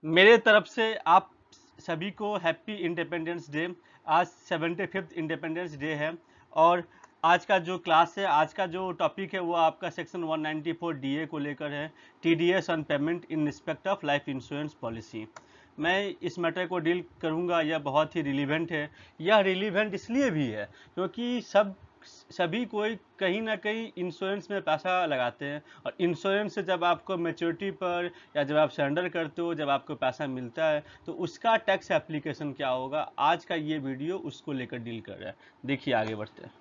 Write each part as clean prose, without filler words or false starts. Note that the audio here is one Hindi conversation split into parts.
मेरे तरफ से आप सभी को हैप्पी इंडिपेंडेंस डे। आज 75th इंडिपेंडेंस डे है और आज का जो क्लास है, आज का जो टॉपिक है वो आपका सेक्शन 194 डीए को लेकर है, TDS on payment in respect of life insurance policy. मैं इस मैटर को डील करूंगा। यह बहुत ही रिलीवेंट है। यह रिलीवेंट इसलिए भी है क्योंकि सभी कोई कहीं ना कहीं इंश्योरेंस में पैसा लगाते हैं और इंश्योरेंस से जब आपको मैच्योरिटी पर या जब आप सरेंडर करते हो, जब आपको पैसा मिलता है तो उसका टैक्स एप्लीकेशन क्या होगा, आज का ये वीडियो उसको लेकर डील कर रहा है। देखिए आगे बढ़ते हैं।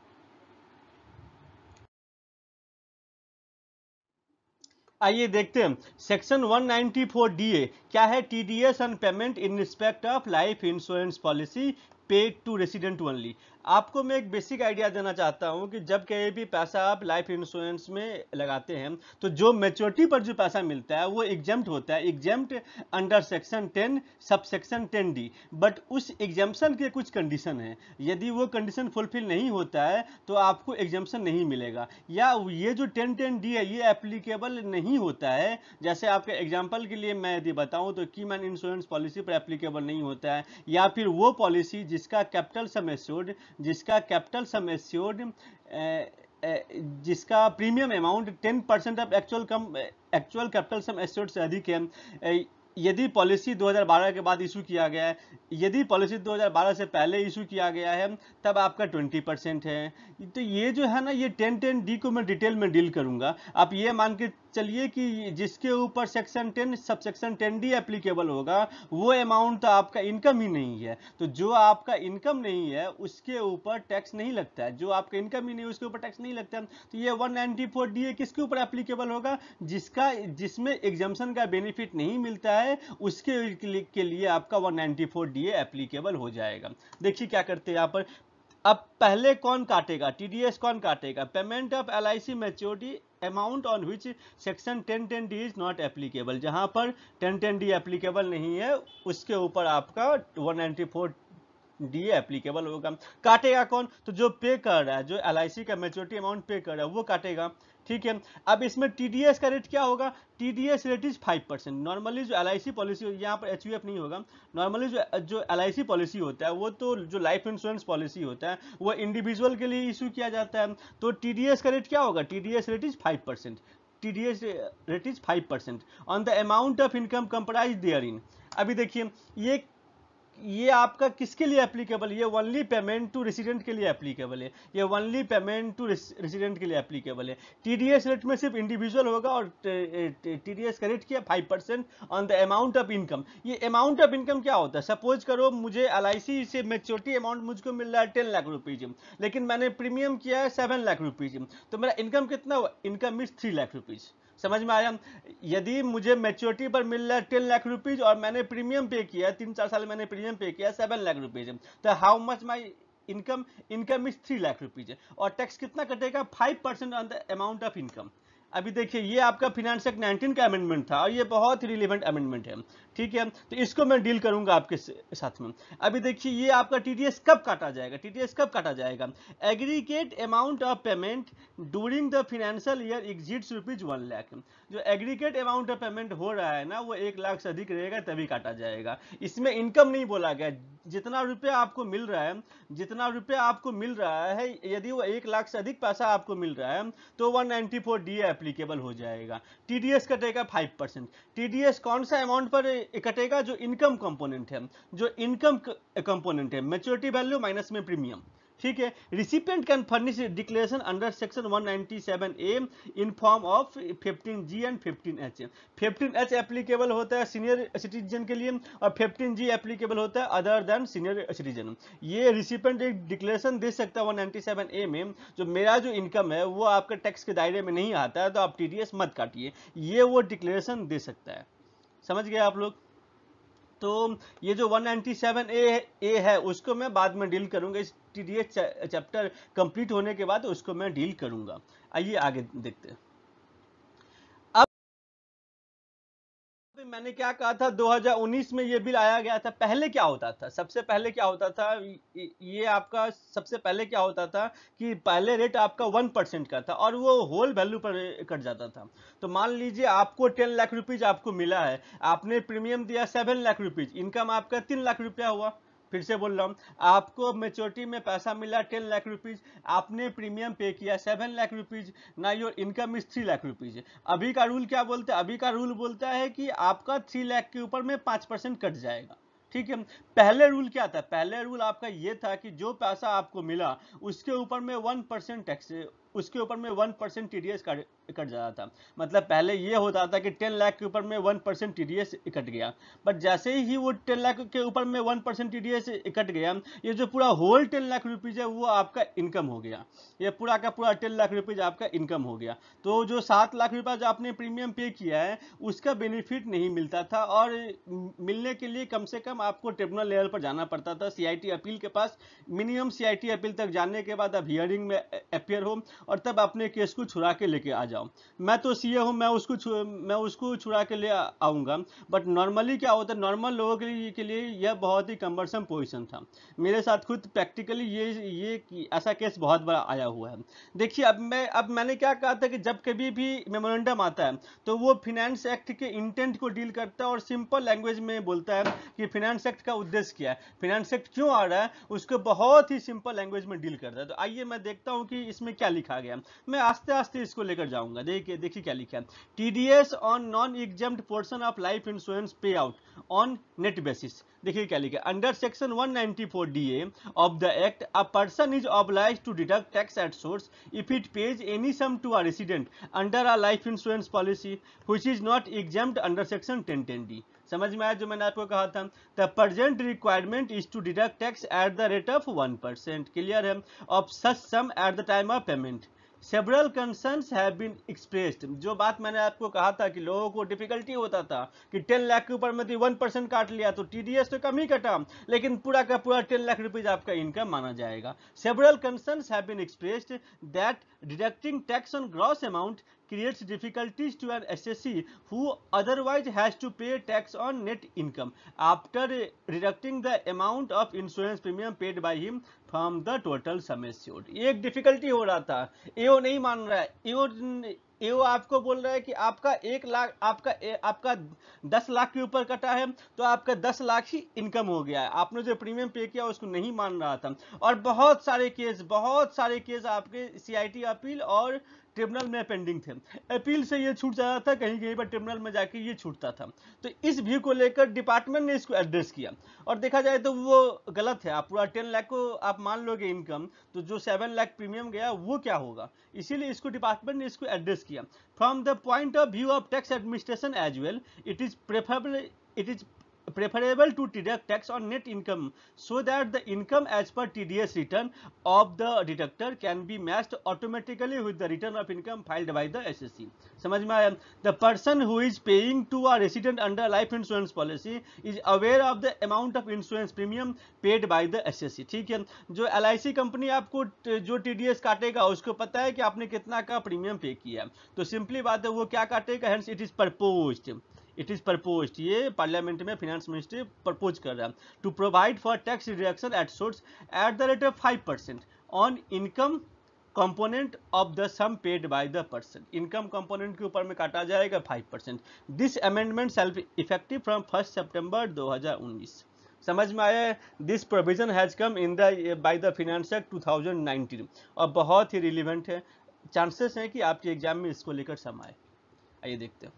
आइए देखते हैं सेक्शन 194 डीए क्या है। TDS on payment in respect of life insurance policy paid to resident only. आपको मैं एक बेसिक आइडिया देना चाहता हूं कि जब कहीं भी पैसा आप लाइफ इंश्योरेंस में लगाते हैं तो जो मैच्योरिटी पर जो पैसा मिलता है वो एग्जेम्प्ट होता है, exempt under section 10 sub section 10 D. But उस एग्जेम्पशन के कुछ कंडीशन है, यदि वो कंडीशन फुलफिल नहीं होता है तो आपको एग्जेम्पशन नहीं मिलेगा, या ये जो 1010 डी है ये एप्लीकेबल नहीं होता है। जैसे आपके एग्जांपल के लिए मैं यदि बताऊं तो की मैन इंश्योरेंस पॉलिसी पर एप्लीकेबल नहीं होता है, या फिर वो पॉलिसी जिसका कैपिटल सम एश्योर्ड, जिसका premium amount 10% of actual capital sum assured से अधिक है। यदि पॉलिसी 2012 के बाद इशू किया गया है, यदि पॉलिसी 2012 से पहले इशू किया गया है तब आपका 20% है। तो ये जो है ना, ये 1010 डी को मैं डिटेल में डील करूंगा। आप ये मान के चलिए कि जिसके ऊपर section 10 sub section 10 D applicable होगा वो अमाउंट तो आपका इनकम ही नहीं है, तो जो आपका इनकम नहीं है उसके ऊपर टैक्स नहीं लगता है, जो आपका इनकम ही नहीं है उसके ऊपर टैक्स नहीं लगता है। तो ये 194 डी किसके ऊपर एप्लीकेबल होगा, जिसमें एग्जम्पशन का बेनिफिट नहीं मिलता है उसके लिए आपका 194 डी एप्लीकेबल हो जाएगा। देखिए क्या करते हैं यहाँ पर। अब पहले कौन काटेगा, टीडीएस कौन काटेगा, payment of LIC maturity amount on which section 1010 D is not applicable. जहां पर 1010 डी एप्लीकेबल नहीं है उसके ऊपर आपका 194 डी एप्लीकेबल होगा। काटेगा कौन, तो जो पे कर रहा है, जो एलआईसी का मैच्योरिटी अमाउंट पे कर रहा है वो काटेगा। ठीक है। अब इसमें टीडीएस का रेट क्या होगा, टीडीएस रेट इज 5%। नॉर्मली जो एलआईसी पॉलिसी, यहाँ पर एचयूएफ नहीं होगा, नॉर्मली जो एलआईसी पॉलिसी होता है वो तो जो लाइफ इंश्योरेंस पॉलिसी होता है वो इंडिविजुअल के लिए इशू किया जाता है। तो टीडीएस का रेट क्या होगा, TDS rate is 5%। TDS rate is 5% on the amount of income comprised therein. अभी देखिए ये आपका किसके लिए एप्लीकेबल, ये ओनली पेमेंट टू रेसिडेंट के लिए एप्लीकेबल है, ये ओनली पेमेंट टू रेसिडेंट के लिए एप्लीकेबल है। टीडीएस रेट में सिर्फ इंडिविजुअल होगा और टीडीएस का रेट क्या, 5% on the amount of income. ये अमाउंट ऑफ इनकम क्या होता है, सपोज करो मुझे एलआईसी से मैच्योरिटी अमाउंट मुझको मिल रहा है 10 लाख रुपीज, लेकिन मैंने प्रीमियम किया है 7 लाख रुपीज, तो मेरा इनकम कितना हुआ, इनकम इज 3 लाख रुपीज। समझ में आया। यदि मुझे मैच्योरिटी पर मिल रहा है 10 लाख रुपीज और मैंने प्रीमियम पे किया, 3-4 साल मैंने प्रीमियम पे किया 7 लाख रुपीज, तो how much my income, income is 3 lakh rupees, और टैक्स कितना कटेगा, 5% on the amount of income. अभी देखिए ये आपका फिनेंस एक्ट 19 का अमेंडमेंट था और ये बहुत ही रिलेवेंट अमेंडमेंट है। ठीक है, तो इसको मैं डील करूंगा आपके साथ में। अभी देखिए ये आपका टीडीएस कब काटा जाएगा, टीडीएस कब काटा जाएगा, aggregate amount of payment during the financial year exits ₹1 lakh. जो एग्रीगेट अमाउंट ऑफ पेमेंट हो रहा है ना वो 1 लाख से अधिक रहेगा तभी काटा जाएगा। इसमें इनकम नहीं बोला गया, जितना रुपया आपको मिल रहा है, जितना रुपया आपको मिल रहा है, यदि वो 1 लाख से अधिक पैसा आपको मिल रहा है तो 194 डी एप्लीकेबल हो जाएगा। टीडीएस कटेगा 5%। टीडीएस कौन सा अमाउंट पर कटेगा, जो इनकम कंपोनेंट है, जो इनकम कंपोनेंट है, मैच्योरिटी वैल्यू माइनस में प्रीमियम। ठीक है। Recipient can furnish declaration under section 197A in form of 15G and 15H। 15H applicable होता है सीनियर सिटीजन के लिए और 15G एप्लीकेबल होता है अदर देन सीनियर सिटीजन। ये रिसिपिएंट एक डिक्लेरेशन दे सकता है 197A में, जो मेरा जो इनकम है वो आपके टैक्स के दायरे में नहीं आता है तो आप टीडीएस मत काटिए, ये वो डिक्लेरेशन दे सकता है। समझ गए आप लोग। तो ये जो 197A है उसको मैं बाद में डील करूंगा, इस टीडीएस चैप्टर कंप्लीट होने के बाद उसको मैं डील करूंगा। आइए आगे देखते हैं। अब मैंने क्या कहा था, 2019 में ये बिल आया गया था। पहले क्या होता था, सबसे पहले क्या होता था, ये आपका सबसे पहले क्या होता था कि पहले रेट आपका 1% का था और वो होल वैल्यू पर कट जाता था। तो मान लीजिए आपको 10 लाख रुपीज आपको मिला है, आपने प्रीमियम दिया 7 लाख रुपीज, इनकम आपका 3 लाख रुपया हुआ। फिर से बोल रहा हूँ, आपको मेच्योरिटी में पैसा मिला 10 लाख रुपीज, आपने प्रीमियम पे किया 7 लाख रुपीज, ना your income is 3 lakh rupees. अभी का रूल क्या बोलता है, अभी का रूल बोलता है कि आपका 3 लाख के ऊपर में 5% कट जाएगा। ठीक है। पहले रूल क्या था, पहले रूल आपका ये था कि जो पैसा आपको मिला उसके ऊपर में 1% टैक्स, उसके ऊपर में 1% टीडीएस कट जाता था। मतलब पहले ये होता था कि 10 लाख के ऊपर में 1% टीडीएस कट गया, बट जैसे ही वो 10 लाख के ऊपर में 1% टीडीएस कट गया, ये जो पूरा होल 10 लाख रुपीज है वो आपका इनकम हो गया। ये पूरा का पूरा 10 लाख रुपीज आपका इनकम हो गया। तो जो 7 लाख रुपया जो आपने प्रीमियम पे किया है उसका बेनिफिट नहीं मिलता था, और मिलने के लिए कम से कम आपको ट्रिब्यूनल लेवल पर जाना पड़ता था, सीआईटी अपील के पास। मिनिमम सीआईटी अपील तक जाने के बाद आप हियरिंग में अपियर हो और तब अपने केस को छुड़ा के लेके आ जाओ। मैं तो सीए हूं, मैं उसको छुड़ा के ले आऊंगा, बट नॉर्मली क्या होता है, नॉर्मल लोगों के लिए यह बहुत ही कम्बरसम पोजीशन था। मेरे साथ खुद प्रैक्टिकली ये ऐसा केस बहुत बड़ा आया हुआ है। देखिए, अब मैंने क्या कहा था कि जब कभी भी मेमोरेंडम आता है तो वो फिनेंस एक्ट के इंटेंट को डील करता है और सिंपल लैंग्वेज में बोलता है कि फिनेंस एक्ट का उद्देश्य क्या है, फिनेंस एक्ट क्यों आ रहा है, उसको बहुत ही सिंपल लैंग्वेज में डील करता है। तो आइए मैं देखता हूं कि इसमें क्या लिखा गया। मैं आस्ते आस्ते इसको लेकर जाऊंगा। देखिए क्या लिखा है। TDS on non exempt portion of life insurance पे आउट ऑन नेट बेसिस। देखिए क्या लिखा है। Under section 194 DA of the Act, a person is obliged to deduct tax at source if it pays any sum to a resident under a life insurance policy which is not exempt under section 1010D। समझ में आया जो मैंने आपको कहा था। The present requirement is to deduct tax at the rate of 1%। Clear है। Of such sum at the time of payment. Several concerns have been expressed. जो बात मैंने आपको कहा था कि लोगों को डिफिकल्टी होता था कि 10 लाख के ऊपर में 1% काट लिया तो टीडीएस तो कम ही कटा, लेकिन पूरा का पूरा 10 लाख रुपीज आपका इनकम माना जाएगा। Several concerns have been expressed that deducting tax on gross amount creates difficulties to an assessee who otherwise has to pay tax on net income after deducting the amount of insurance premium paid by him from the total sum assured। एक डिफिकल्टी हो रहा था, एओ नहीं मान रहा है। एओ आपको बोल रहा है कि आपका 1 लाख आपका 10 लाख के ऊपर कटा है तो आपका 10 लाख ही इनकम हो गया है, आपने जो प्रीमियम पे किया उसको नहीं मान रहा था। और बहुत सारे केस आपके सीआईटी अपील और ट्रिब्यूनल में पेंडिंग थे। अपील से ये छूट जाता था, कहीं कहीं पर ट्रिब्यूनल में जाके ये छूटता था। तो इस व्यू को लेकर डिपार्टमेंट ने इसको एड्रेस किया, और देखा जाए तो वो गलत है। आप पूरा 10 लाख को आप मान लोगे इनकम, तो जो 7 लाख प्रीमियम गया वो क्या होगा। इसीलिए इसको डिपार्टमेंट ने इसको एड्रेस किया। From the point of view of tax administration as well, it is preferable to deduct tax on net income so that the income as per TDS return of the deductor can be matched automatically with the return of income filed by the SSC। समझ में आया। The person who is paying to a resident under life insurance policy is aware of the amount of insurance premium paid by the SSC। ठीक है। जो LIC कंपनी आपको जो TDS काटेगा उसको पता है कि आपने कितना का प्रीमियम पे किया, तो सिंपली बात है वो क्या काटेगा। हेंस इट इज प्रपोज्ड, ये पार्लियामेंट में फाइनेंस मिनिस्ट्री प्रपोज कर रहा है to provide for tax reduction at source at the rate of 5% on income component of the sum paid by the person. Income component के ऊपर में काटा जाएगा 5%। This amendment shall be effective from 1 September 2019। समझ में आया। This provision has come in the by the finance act 2019 और बहुत ही रिलीवेंट है। चांसेस हैं कि आपके एग्जाम में इसको लेकर सम आए। आइए देखते हैं।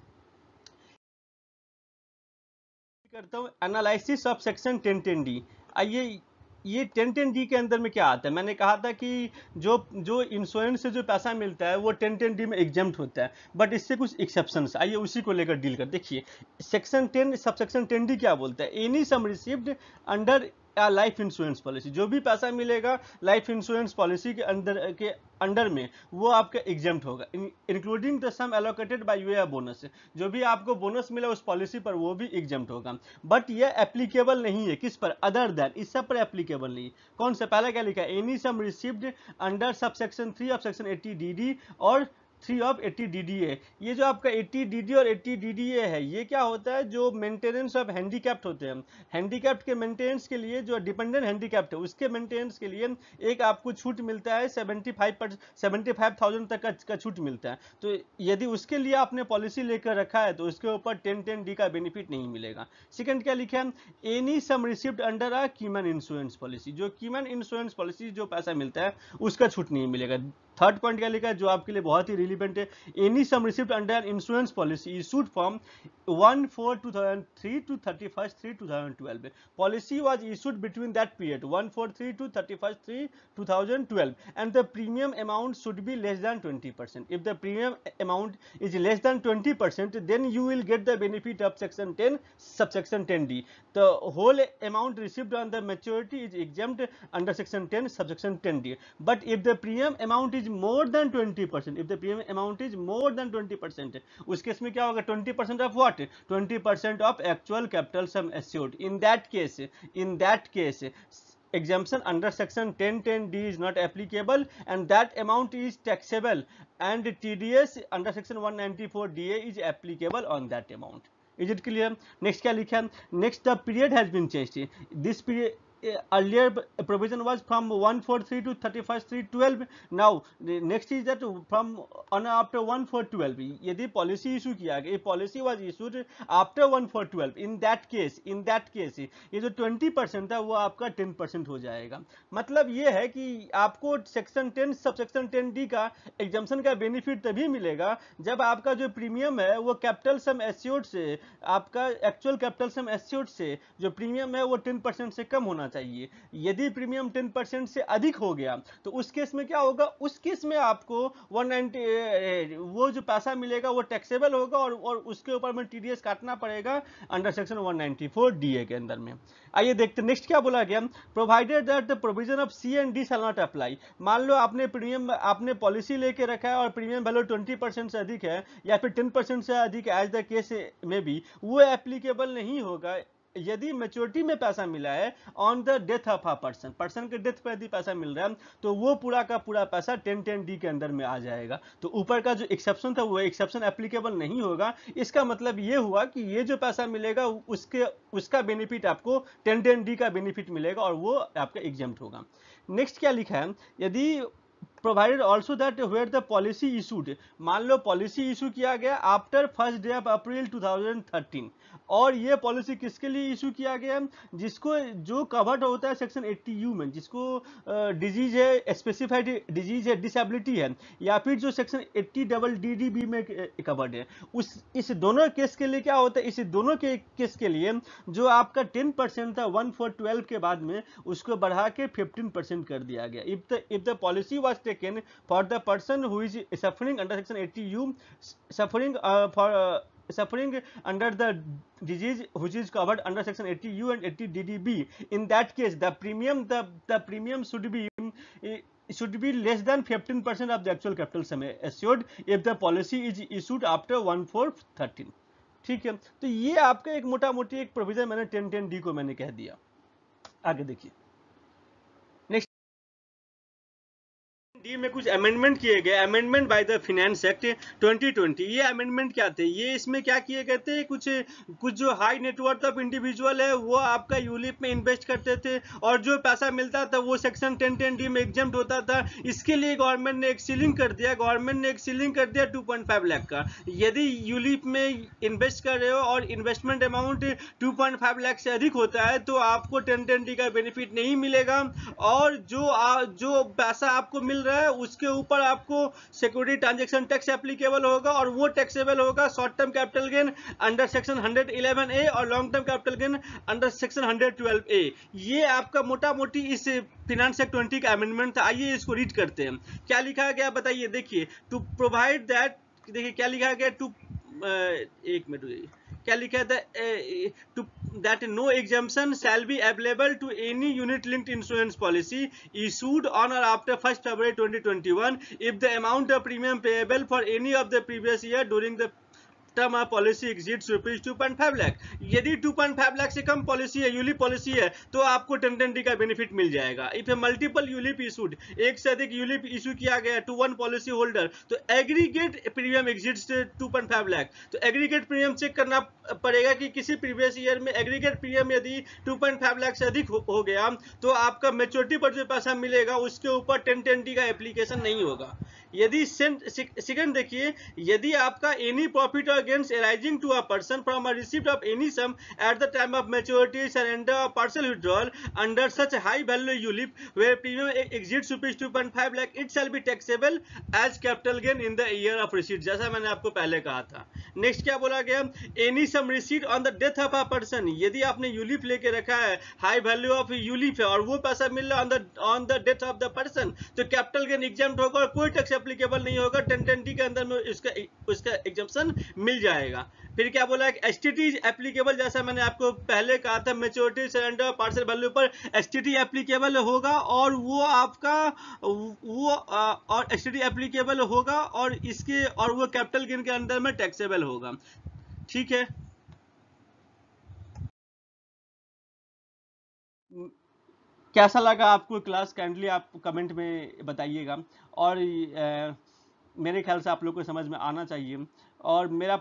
करता हूं एनालिसिस ऑफ सेक्शन 1010D। आइए, ये 1010D के अंदर में क्या आता है। मैंने कहा था कि जो इंश्योरेंस से जो पैसा मिलता है वो 1010D में एग्जेम्प्ट होता है, बट इससे कुछ एक्सेप्शंस। आइए उसी को लेकर डील कर। देखिए सेक्शन 10 सब सेक्शन 10D क्या बोलता है। Any sum received under life insurance policy, जो भी पैसा मिलेगा लाइफ इंश्योरेंस पॉलिसी के अंडर में वो आपका एग्जेम्प्ट होगा, including the sum allocated by way of bonus. जो भी आपको बोनस मिला उस पॉलिसी पर वो भी एग्जेम्प्ट होगा, बट ये एप्लीकेबल नहीं है किस पर, अदर देन, इस सब पर एप्लीकेबल नहीं। कौन सा, पहला क्या लिखा है, any sum received under sub section 3 of section 80DD और 3 ऑफ 80 DDA। ये जो आपका 80 DDA और 80 DDA है, ये क्या होता है, जो मेंटेनेंस ऑफ हैंडीकैप्ड होते हैं, हैंडीकैप्ड के मेंटेनेंस के लिए, जो डिपेंडेंट हैंडीकैप्ड है उसके मेंटेनेंस के लिए एक आपको छूट मिलता है 75,000 तक का छूट मिलता है। तो यदि उसके लिए आपने पॉलिसी लेकर रखा है तो उसके ऊपर 1010D का बेनिफिट नहीं मिलेगा। सेकंड क्या लिखा है, any sum received under a keyman insurance policy, जो कीमैन इंश्योरेंस पॉलिसी जो पैसा मिलता है उसका छूट नहीं मिलेगा। थर्ड पॉइंट क्या लिखा है, जो आपके लिए बहुत ही रिलीवेंट है, any sum received under insurance policy issued from 1/4/2003 to 31/3/2012। Policy was issued between that period 1/4/3 to 31/3/2012 and the premium amount should be less than 20%. If the premium amount is less than 20%, then you will get the benefit of section 10 subsection 10D. The whole amount received on the maturity is exempt under section 10 subsection 10D. But if the premium amount is more than 20%, if the premium amount is more than 20%, उस केस में क्या होगा, 20% of what, 20% of actual capital sum assured. In that case exemption under section 1010D is not applicable and that amount is taxable, and TDS under section 194DA is applicable on that amount. Is it clear? Next क्या लिखा है, next the period has been changed. This period earlier provision was from 1/4/3 to 31/3/12. Now next is that from on after 1/4/12, यदि पॉलिसी इशू किया गया, policy was issued after 1/4/12, in that case ये जो 20% था वो आपका 10% हो जाएगा। मतलब ये है कि आपको सेक्शन 10 सबसेक्शन 10D का एग्जम्पशन का बेनिफिट तभी मिलेगा जब आपका जो प्रीमियम है वो कैपिटल सम एस्योर्ड से, आपका एक्चुअल कैपिटल सम एस्योर्ड से जो प्रीमियम है वो 10% से कम होना चाहिए। यदि प्रीमियम 10% से अधिक हो गया तो उस केस में क्या होगा, उस केस में आपको 190 वो जो पैसा मिलेगा वो टैक्सेबल होगा और उसके ऊपर में TDS काटना पड़ेगा अंडर सेक्शन 194DA के अंदर में। आइए देखते नेक्स्ट क्या बोला गया, provided that the provision of C and D shall not apply. मान लो आपने पॉलिसी लेके रखा है और प्रीमियम वैल्यू 20% से अधिक है या फिर 10% से अधिक है, एज द केस में भी वो एप्लीकेबल नहीं होगा यदि मैच्योरिटी में पैसा मिला है on the death of a person के डेथ पर यदि पैसा मिल रहा है तो वो पूरा का पूरा पैसा 1010D के अंदर में आ जाएगा। तो ऊपर का जो एक्सेप्शन था वो एक्सेप्शन एप्लीकेबल नहीं होगा। इसका मतलब ये हुआ कि ये जो पैसा मिलेगा उसका बेनिफिट आपको 1010D का बेनिफिट मिलेगा और वो आपका एग्जेम्प्ट होगा। नेक्स्ट क्या लिखा है, यदि provided also that where the policy issued, मान लो पॉलिसी इशू किया गया आफ्टर 1 डे ऑफ अप्रैल 2013 और ये पॉलिसी किसके लिए इशू किया गया, जिसको जो कवर्ड होता है सेक्शन 80U में, जिसको डिजीज है, स्पेसिफाइड डिजीज है, डिसेबिलिटी है, या फिर जो सेक्शन 80DDB में कवर्ड है, इस दोनों केस के लिए क्या होता है, इस दोनों के केस के लिए जो आपका 10% था 1/4/12 के बाद में उसको बढ़ा के 15% कर दिया गया। If the policy was taken for the person who is suffering under section 80U, suffering under the disease which is covered under section 80U and 80DDB, in that case the premium should be less than 15% of the actual capital sum assured if the policy is issued after 1/4/13। ठीक है, तो ये आपका एक मोटा मोटी एक प्रोविजन मैंने 1010D को मैंने कह दिया। आगे देखिए डी में कुछ अमेंडमेंट किए गए, amendment by the finance act 2020। ये अमेंडमेंट क्या थे, ये इसमें क्या किए गए थे, कुछ जो हाई नेटवर्थ ऑफ इंडिविजुअल है वो आपका यूलिप में इन्वेस्ट करते थे और जो पैसा मिलता था वो सेक्शन 1010D में एग्जेम्प्ट होता था। इसके लिए गवर्नमेंट ने एक सीलिंग कर दिया 2.5 लाख का। यदि यूलिप में इन्वेस्ट कर रहे हो और इन्वेस्टमेंट अमाउंट 2.5 लाख से अधिक होता है तो आपको 1010D का बेनिफिट नहीं मिलेगा और जो पैसा आपको मिल रहा है उसके ऊपर आपको सिक्योरिटी ट्रांजैक्शन टैक्स एप्लीकेबल होगा और वो टैक्सेबल होगा short term capital gain under section 111A और long term capital gain under section 112A। ये आपका मोटा मोटी इस फाइनेंस एक्ट 20 का अमेंडमेंट था। आइए इसको रीड करते हैं, क्या लिखा गया बताइए। देखिए, टू प्रोवाइड दैट, देखिए क्या लिखा गया, एक मिनट, क्या लिखा था, that no exemption shall be available to any unit linked insurance policy issued on or after 1st February 2021 if the amount of premium payable for any of the previous year during the term of policy exceeds rupees 2.5 lakh. यदि 2.5 लाख से कम पॉलिसी है, यूलिप पॉलिसी है, तो आपको 1010 का बेनिफिट मिल जाएगा। If A multiple ULIP issued, एक से अधिक यूलिप इशू किया गया टू वन पॉलिसी होल्डर, तो एग्रीगेट प्रीमियम एक्सीड्स 2.5 लाख। तो एग्रीगेट प्रीमियम चेक करना पड़ेगा कि किसी प्रीवियस ईयर में एग्रीगेट प्रीमियम यदि 2.5 लाख से अधिक हो गया तो आपका मेच्योरिटी पर जो पैसा मिलेगा उसके ऊपर 1010 का एप्लीकेशन नहीं होगा। यदि सेकंड देखिए, यदि आपका एनी प्रॉफिट और gains arising to a person from a receipt of any sum at the time of maturity, surrender or partial withdrawal under such high value ULIP where premium exceeds rupees 2.5 lakh, it shall be taxable as capital gain in the year of receipt, जैसा मैंने आपको पहले कहा था। नेक्स्ट क्या बोला गया, any sum receipt on the death of a person, यदि आपने यूलिप लेके रखा है, हाई वैल्यू ऑफ यूलिप है और वो पैसा मिल रहा है on the death of the person, तो कैपिटल गेन एग्जाम्प्ट होगा और कोई टैक्स एप्लीकेबल नहीं होगा। 1010 के अंदर में उसका एग्जम्पशन मिल जाएगा। फिर क्या बोला, एसटीटी एप्लीकेबल, जैसा मैंने आपको पहले कहा था, मेच्योरिटी, सरेंडर, पार्सल वैल्यू पर एसटीटी एप्लीकेबल होगा और वो आपका और एसटीटी एप्लीकेबल होगा और इसके और वो कैपिटल गेन के अंदर में टैक्सेबल होगा। ठीक है, कैसा लगा आपको क्लास, काइंडली आप कमेंट में बताइएगा। और मेरे ख्याल से आप लोग को समझ में आना चाहिए। और मेरा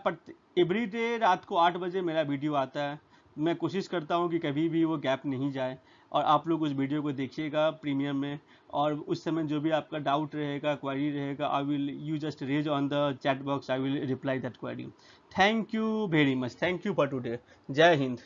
एवरी डे रात को 8 बजे मेरा वीडियो आता है। मैं कोशिश करता हूँ कि कभी भी वो गैप नहीं जाए और आप लोग उस वीडियो को देखिएगा प्रीमियम में। और उस समय जो भी आपका डाउट रहेगा, क्वेरी रहेगा, I will you just raise on the chat box, I will reply that query. Thank you very much, thank you for today. जय हिंद।